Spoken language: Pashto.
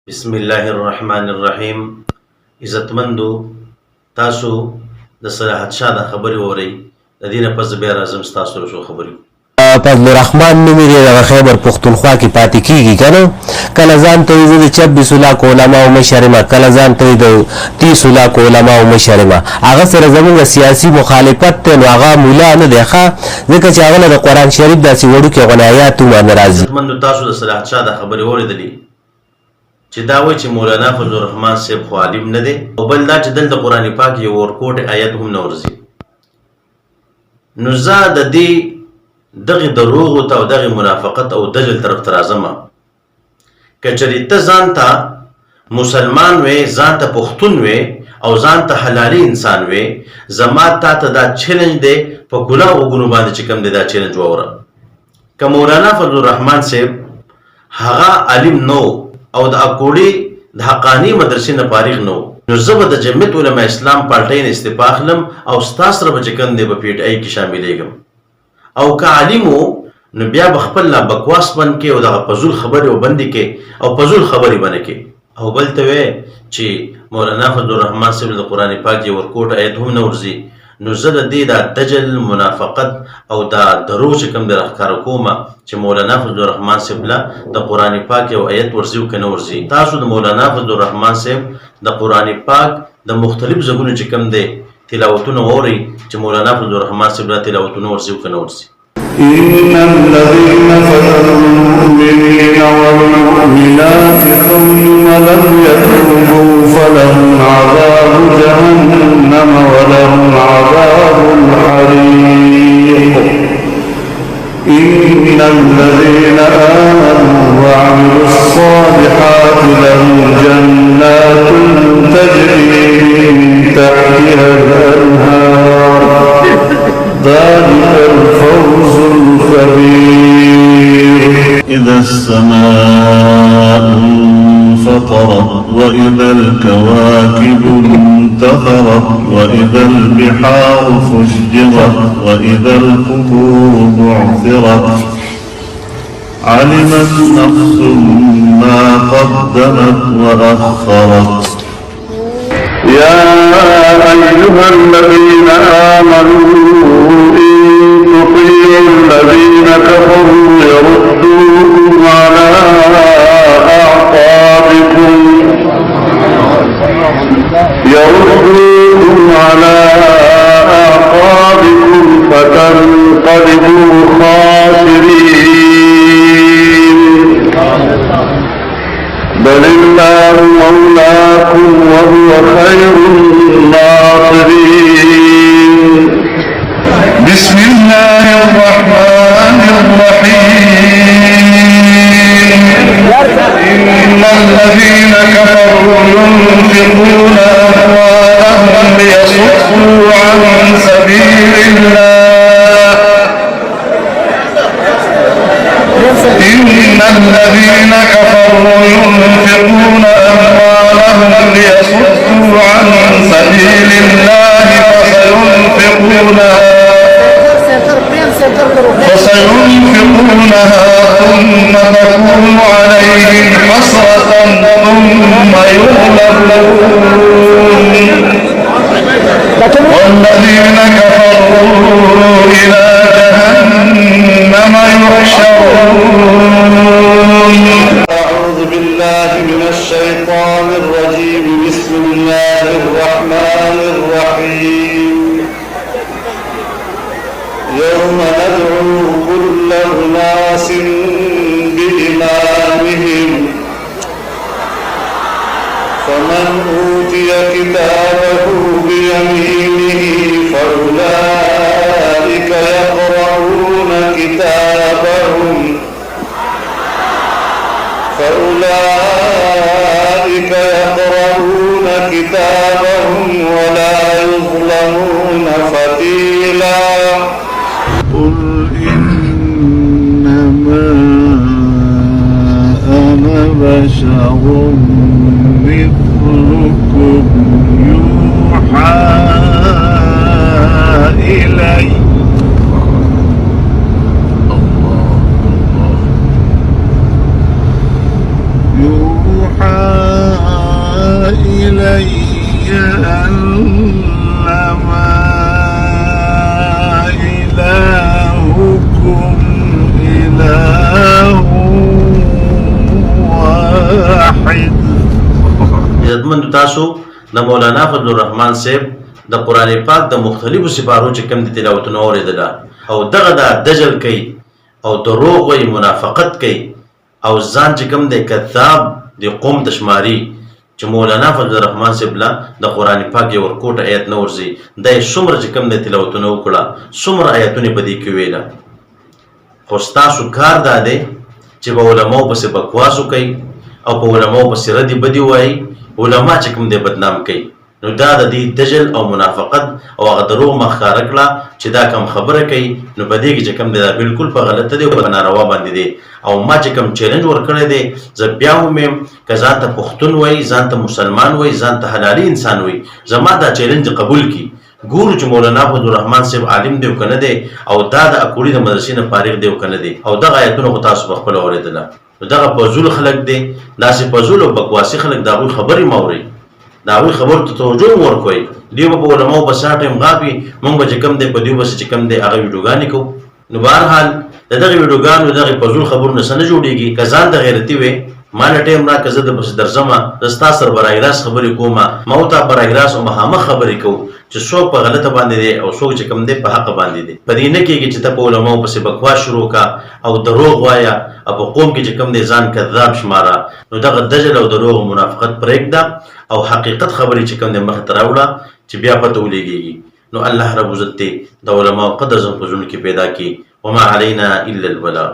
بسم الله الرحمن الرحیم. عزتمندو، تاسو د صلاحت شاه د خبرې اورئ. د دې نه پس بیا راځم ستاسو سره څو خبرې. فضل الرحمن نومې دی، دغه خیبر پښتونخوا کې پاتې کېږي که نه. کله ځان ته وایي زه د 26 لاکو علماو مشر یم، کله ځان ته وایي د 30 لاکو علماو مشر یم. هغه سره زموږ سیاسي مخالفت دی، نو هغه مولا نه دی ښه، ځکه چې هغه له د قرآن شریف داسې وړوکې غونې آیات ومانه راځي. عزتمندو، تاسو د صلاحت شاه د خبرې اورېدلې چې دا وایي چې مولانا فضل الرحمن صاحب خو عالم نه دی، او بل دا چې دلته قرآن پاک یو ورکوټ آیت هم نه ورځي. نو زه د دې دغه دروغو ته او دغه منافقت او دجل طرف ته راځم. که چېرې ته ځان ته مسلمان وې، ځان ته پښتون وې او ځان ته حلالي انسان وې، زما تا ته دا چیلنج دی په ګناه وګونو باندې چې کوم دی دا چیلنج واوره. که مولانا فضل الرحمن صاحب هغه عالم نو او د اکوړي د حقانی مدرسې نه فارغ نو، نو زه به د جمعیت علما اسلام پارټۍ نه استعفا اخلم او ستاسو سره به چې کوم دی په پی ټی آی کې شاملېږم. او که عالم وو نو بیا به خپل لا بکواس بند کې او دغه فضول خبرې وبندې کې او فضول خبرې بنه کې. او بل ته وې چې مولانا فضل الرحمن صاحب د قرآن پاک یو ورکوټ آیت هم نه ورځي. نو زه د دې دا دجل منافقت او دا درو چې کوم دی راښکاره کومه چې مولانا فضل الرحمن صاحب له د قرآن پاک یو آیت ورځي او که نه ورځي. تاسو د مولانا فضل الرحمن صاحب د قرآن پاک د مختلف ځایونو چې کوم دی تلاوتونه واورئ چې مولانا فضل الرحمن صاحب له تلاوتونه ورځي او که نه ورځي. إن الذين فتنوا المؤمنين والمؤمنات ثم لم يتوبوا فلهم عذاب جهنم ولهم عذاب الحريق. إن الذين آمنوا وعملوا الصالحات لهم جنات تجري من تحتها الأنهار ذلك الفوز الكبير. إذا السماء انفطرت وإذا الكواكب انتثرت وإذا البحار فجرت وإذا القبور بعثرت علمت نفس ما قدمت وأخرت. يا أيها الذين آمنوا إن تطيعوا الذين كفروا يردوكم على أعقابكم فتنقلبوا خاسرين. بل الله مولاكم وهو خير الناصرين. بسم الله الرحمن الرحيم. إن الذين كفروا ينفقون أموالهم ليصدوا عن سبيل الله. إن الذين كفروا ينفقون أموالهم ليصدوا عن سبيل الله فسينفقونها ثم تكون عليهم حسرة ثم يغلبون والذين كفروا إلى جهنم يحشرون. أعوذ بالله من الشيطان الرجيم. بسم الله الرحمن الرحيم. يوم ندعو كل أناس بإمامهم فمن أوتي كتابه بيمينه فأولئك يقرؤون كتابهم ولا يظلمون فتيلا. قل إنما أنا بشر مثلكم يوحى إلي. يوحى كأنما إلهكم إله واحد. عزتمندو تاسو د مولانا فضل الرحمن صاحب د قرآن پاک د مختلفو سپارو چې کوم د تلاوتونه اورېدله او دغه د دجل کوي او دروغ وایي، منافقت کوي او ځان چې کوم دی کذاب د قوم ته شماري چې مولانا فضل الرحمن صاحب له د قرآن پاک یو ورکوټه آیت نه ورځي. دا یې څومره چې کوم دی تلاوتونه وکړه، څومره آیتونه په دې کې ویله. خو ستاسو کار دا دی چې په علماو پسې بکواس وکئ او په علماو پسې ردې بدې وایي، علما چې کوم دی بدنام کوي. نو دا د دې دجل او منافقت او هغه دروغ مخ ښکاره کړه چې دا کم خبره کوي، نو په دې کې چې کوم دی دا بالکل په غلطه دی او په ناروا باندې دی. او ما چې کوم چیلنج ورکړی دی، زه بیا هم یم که ځان ته پښتون وایي، ځان ته مسلمان وایي، ځان ته حلالي انسان وایي، زما دا چیلنج قبول کړي. ګورو چې مولانا فضل الرحمن صاحب عالم دی او که نه دی، او دا د اکوړي د مدرسې نه فارغ دی او که نه دی. او دغه آیتونه خو تاسو په خپله اورېدله. نو دغه فضول خلک دی، داسې فضول او بکواسي خلک د هغوی خبرې مه اورئ، د هغوی خبرو ته توجه مو ورکوئ. دوی به په علماو به سا ټایم غاپي، موږ به چې کوم دی په دوی بسې چې کوم دی هغه ویډیوګانې کوو. نو بهرحال د دغې ویډیوګانو دغې فضول خبرو نه څه نه جوړېږي. که ځان د غیرتي وې، ما له ټایم راکړه زه درپسې درځمه، زه ستا سره براه راست خبرې کومه، ما ورته براه راست او مخامخ خبرې کوو چې څوک په غلطه باندې دی او څوک چې کوم دی په حق باندې دی. په دې نه کېږي چې ته په علماو پسې بکواس شروع کا او دروغ وایه او په قوم کې چې کوم دی ځان کذاب شماره. نو دغه دجل او دروغ او منافقت پرېږده او حقیقت خبرې چې کوم دی مخې ته راوړه چې بیا پته ولګېږي. نو الله رب عزت دې د علماو قدر زموږ په زړونو کې پیدا کړي. وما علینا الا البلاغ.